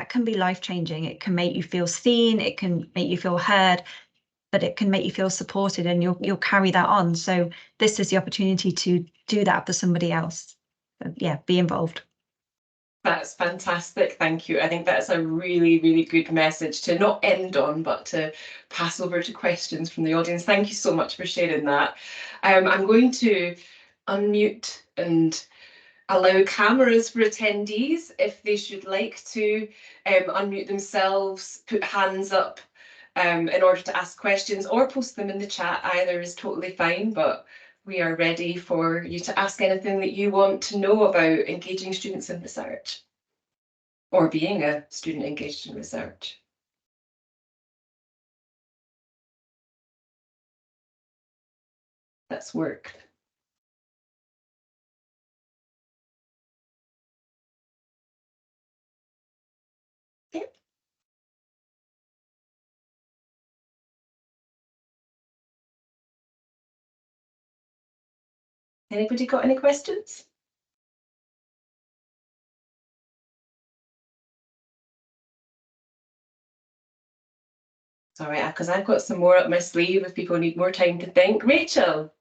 Speaker 3: can be life-changing. It can make you feel seen, it can make you feel heard, but it can make you feel supported, and you'll carry that on. So this is the opportunity to do that for somebody else. So, yeah, be involved.
Speaker 1: That's fantastic, thank you. I think that's a really, really good message to not end on, but to pass over to questions from the audience. Thank you so much for sharing that. I'm going to unmute and allow cameras for attendees if they should like to unmute themselves, put hands up in order to ask questions, or post them in the chat. Either is totally fine, but we are ready for you to ask anything that you want to know about engaging students in research or being a student engaged in research. That's worked. Okay. Anybody got any questions? Sorry, because I've got some more up my sleeve if people need more time to think. Rachel,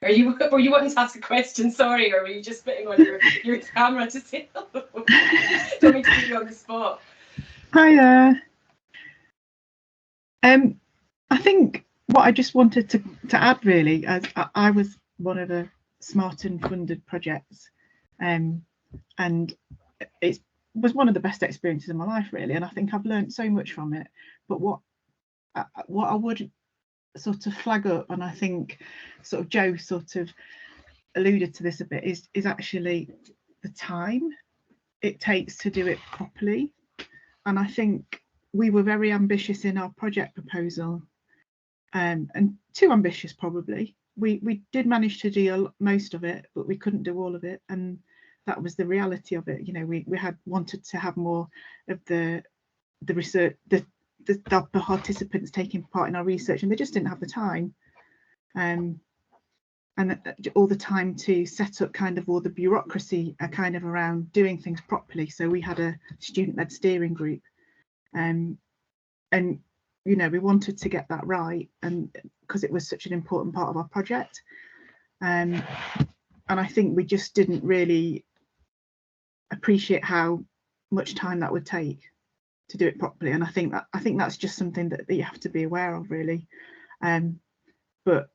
Speaker 1: were you wanting to ask a question? Sorry, or were you just spitting on your camera to say hello? Don't mean to put you on the spot.
Speaker 10: Hi. I think what I just wanted to add really, as I was one of the SMaRteN funded projects, and it was one of the best experiences of my life really, and I think I've learned so much from it. But what I would sort of flag up, and I think sort of Joe sort of alluded to this a bit, is actually the time it takes to do it properly. And I think we were very ambitious in our project proposal, and too ambitious probably. We did manage to do most of it, but we couldn't do all of it, and that was the reality of it. You know, we had wanted to have more of the research, the participants taking part in our research, and they just didn't have the time, and all the time to set up kind of all the bureaucracy kind of around doing things properly. So we had a student-led steering group, and you know, we wanted to get that right, and because it was such an important part of our project, and I think we just didn't really appreciate how much time that would take to do it properly. And I think that's just something that you have to be aware of really. But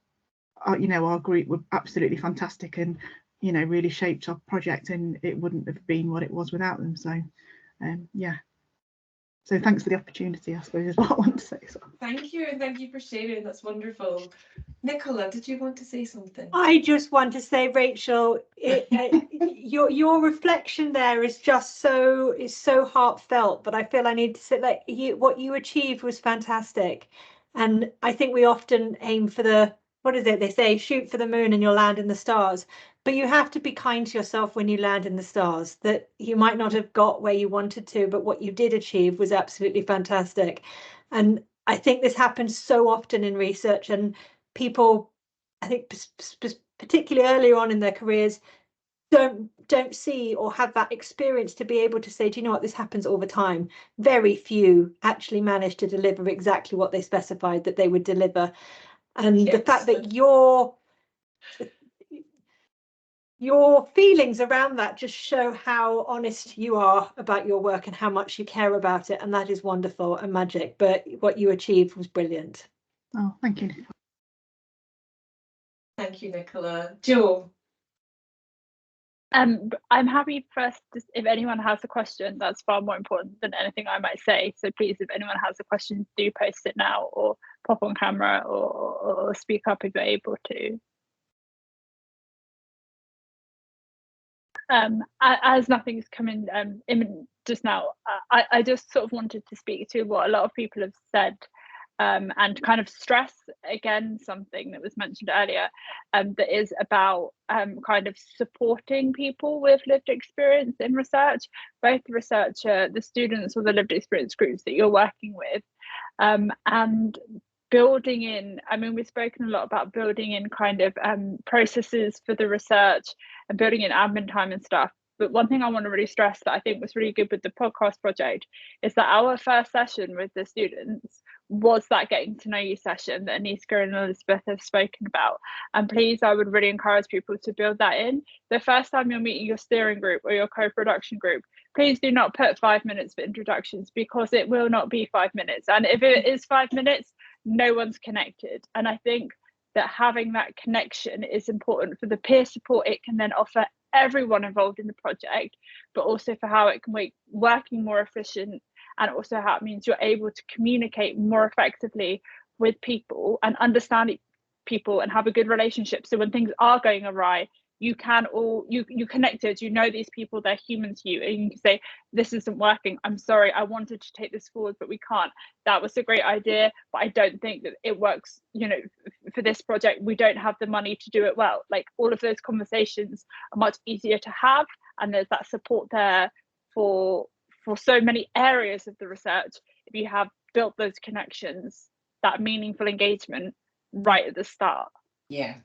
Speaker 10: you know, our group were absolutely fantastic, and you know, really shaped our project, and it wouldn't have been what it was without them. So yeah, so thanks for the opportunity, I suppose is what I want to say. So.
Speaker 1: Thank you, and thank you for sharing. That's wonderful. Nicola, did you want to say something?
Speaker 2: I just want to say, Rachel, your reflection there is just so heartfelt. But I feel I need to say that what you achieved was fantastic, and I think we often aim for the, what is it they say, shoot for the moon and you'll land in the stars. But you have to be kind to yourself when you land in the stars. That you might not have got where you wanted to, but what you did achieve was absolutely fantastic. And I think this happens so often in research, and people, I think particularly earlier on in their careers, don't see or have that experience to be able to say, do you know what, this happens all the time. Very few actually manage to deliver exactly what they specified that they would deliver. And yes, the fact that your feelings around that just show how honest you are about your work and how much you care about it, and that is wonderful and magic. But what you achieved was brilliant.
Speaker 10: Oh, thank you.
Speaker 1: Thank you, Nicola. Jo?
Speaker 6: I'm happy first if anyone has a question. That's far more important than anything I might say. So please, if anyone has a question, do post it now or pop on camera or speak up if you're able to. As nothing's coming imminent just now, I just sort of wanted to speak to what a lot of people have said, and kind of stress again something that was mentioned earlier, that is about kind of supporting people with lived experience in research, both the researcher, the students, or the lived experience groups that you're working with, and building in, I mean, we've spoken a lot about building in kind of processes for the research and building in admin time and stuff. But one thing I want to really stress that I think was really good with the podcast project is that our first session with the students was that getting to know you session that Aniska and Elizabeth have spoken about. And please, I would really encourage people to build that in. The first time you're meeting your steering group or your co-production group, please do not put 5 minutes for introductions, because it will not be 5 minutes. And if it is 5 minutes, no one's connected. And I think that having that connection is important for the peer support it can then offer everyone involved in the project, but also for how it can make working more efficient, and also how it means you're able to communicate more effectively with people and understand people and have a good relationship. So when things are going awry, you can all you connected, you know these people, they're human to you, and you can say, this isn't working, I'm sorry, I wanted to take this forward but we can't. That was a great idea, but I don't think that it works, you know, for this project, we don't have the money to do it well. Like, all of those conversations are much easier to have, and there's that support there for so many areas of the research if you have built those connections, that meaningful engagement right at the start.
Speaker 1: Yeah.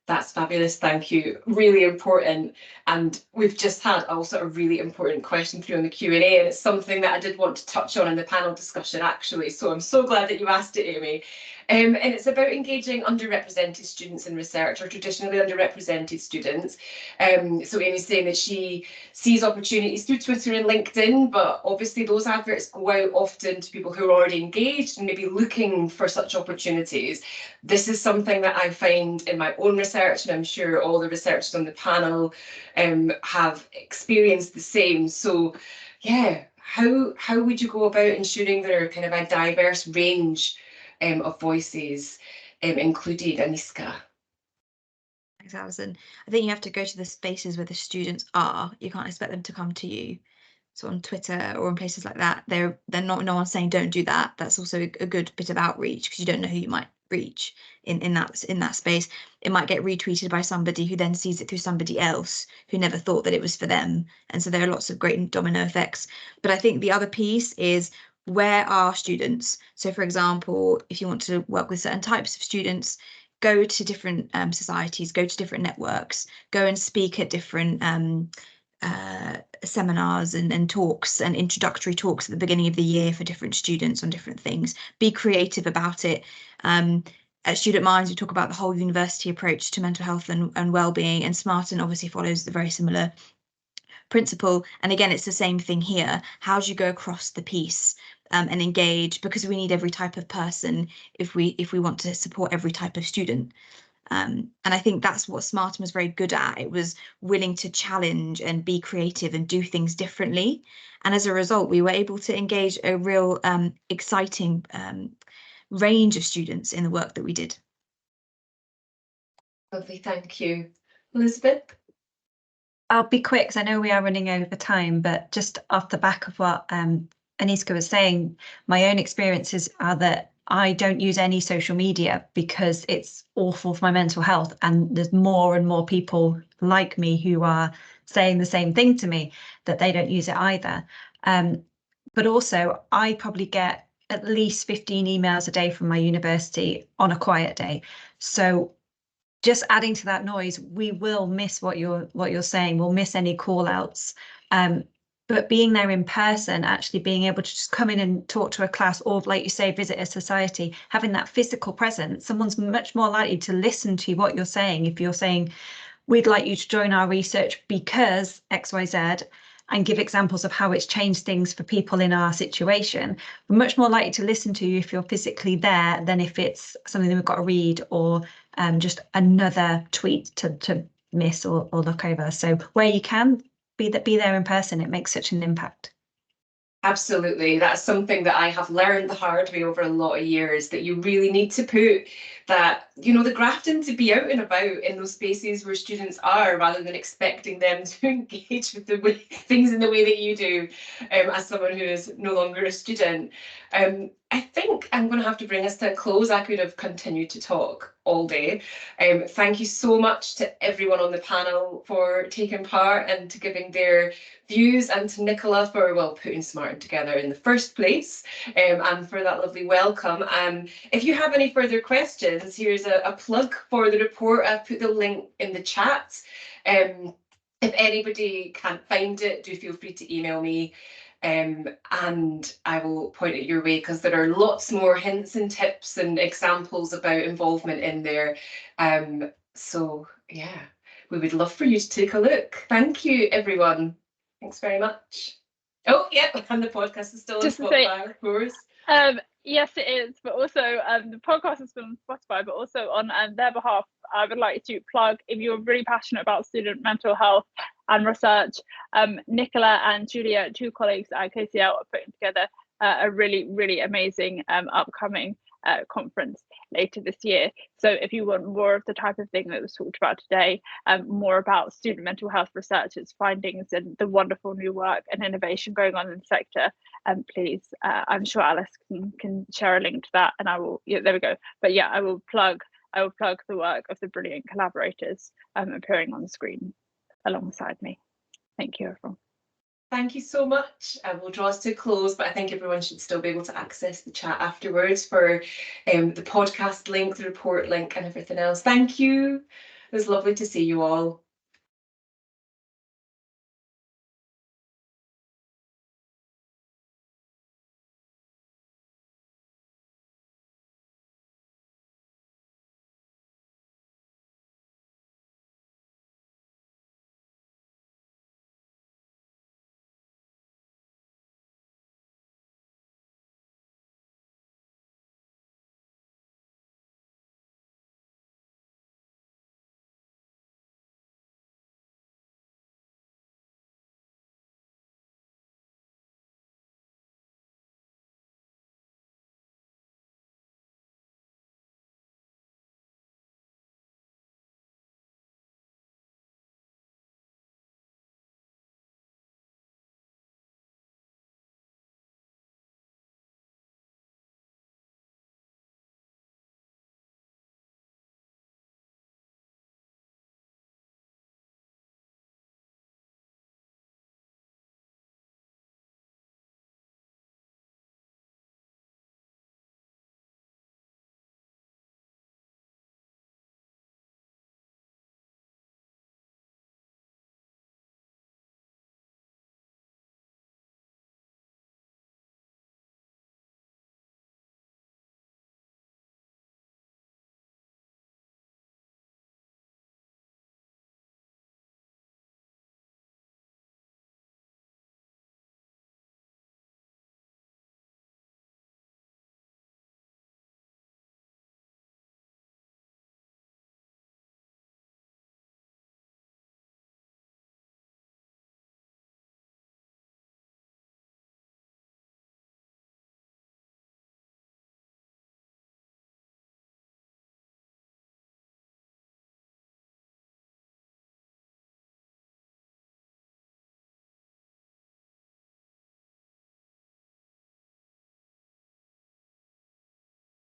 Speaker 1: That's fabulous, thank you. Really important. And we've just had also a really important question through on the Q&A, and it's something that I did want to touch on in the panel discussion actually, so I'm so glad that you asked it, Amy. And it's about engaging underrepresented students in research, or traditionally underrepresented students. So Amy's saying that she sees opportunities through Twitter and LinkedIn, but obviously those adverts go out often to people who are already engaged and maybe looking for such opportunities. This is something that I find in my own research, and I'm sure all the researchers on the panel have experienced the same. So yeah, how would you go about ensuring there are kind of a diverse range of voices included, Aniska?
Speaker 5: Thanks, Alison. I think you have to go to the spaces where the students are. You can't expect them to come to you. So on Twitter or in places like that, they're not, no one's saying don't do that. That's also a good bit of outreach, because you don't know who you might reach in that space. It might get retweeted by somebody who then sees it through somebody else who never thought that it was for them. And so there are lots of great domino effects. But I think the other piece is, where are students? So for example, if you want to work with certain types of students, go to different societies, go to different networks, go and speak at different seminars and talks and introductory talks at the beginning of the year for different students on different things. Be creative about it. At Student Minds, we talk about the whole university approach to mental health and well-being, and SMaRteN obviously follows the very similar principle. And again, it's the same thing here. How do you go across the piece and engage? Because we need every type of person if we want to support every type of student. And I think that's what SMaRteN was very good at. It was willing to challenge and be creative and do things differently. And as a result, we were able to engage a real exciting range of students in the work that we did.
Speaker 1: Lovely, thank you. Elizabeth?
Speaker 3: I'll be quick because I know we are running over time, but just off the back of what Aniska was saying, my own experiences are that I don't use any social media because it's awful for my mental health, and there's more and more people like me who are saying the same thing to me, that they don't use it either. But also, I probably get at least 15 emails a day from my university on a quiet day. So just adding to that noise, we will miss what you're saying. We'll miss any call outs. But being there in person, actually being able to just come in and talk to a class, or like you say, visit a society, having that physical presence, someone's much more likely to listen to what you're saying if you're saying we'd like you to join our research because XYZ, and give examples of how it's changed things for people in our situation, we're much more likely to listen to you if you're physically there than if it's something that we've got to read or just another tweet to miss or look over. So where you can, be there in person. It makes such an impact.
Speaker 1: Absolutely. That's something that I have learned the hard way over a lot of years, that you really need to put that, you know, the grafting to be out and about in those spaces where students are, rather than expecting them to engage with the things in the way that you do as someone who is no longer a student. I think I'm going to have to bring us to a close. I could have continued to talk all day. Thank you so much to everyone on the panel for taking part and to giving their views, and to Nicola for, well, putting SMaRteN together in the first place, and for that lovely welcome. If you have any further questions, here's a plug for the report. I've put the link in the chat. If anybody can't find it, do feel free to email me. And I will point it your way, because there are lots more hints and tips and examples about involvement in there. So yeah, we would love for you to take a look. Thank you, everyone. Thanks very much. Oh, yep, and the podcast is still on Spotify, of course.
Speaker 6: Yes, it is, but also the podcast is still on Spotify, but also on their behalf, I would like to plug, if you're really passionate about student mental health and research, Nicola and Julia, two colleagues at KCL, are putting together a really, really amazing upcoming conference later this year. So if you want more of the type of thing that was talked about today, more about student mental health research, its findings, and the wonderful new work and innovation going on in the sector, please, I'm sure Alice can share a link to that, and I will, yeah, there we go. But yeah, I will plug the work of the brilliant collaborators appearing on the screen alongside me. Thank you, everyone.
Speaker 1: Thank you so much. We'll draw us to a close, but I think everyone should still be able to access the chat afterwards for the podcast link, the report link, and everything else. Thank you. It was lovely to see you all.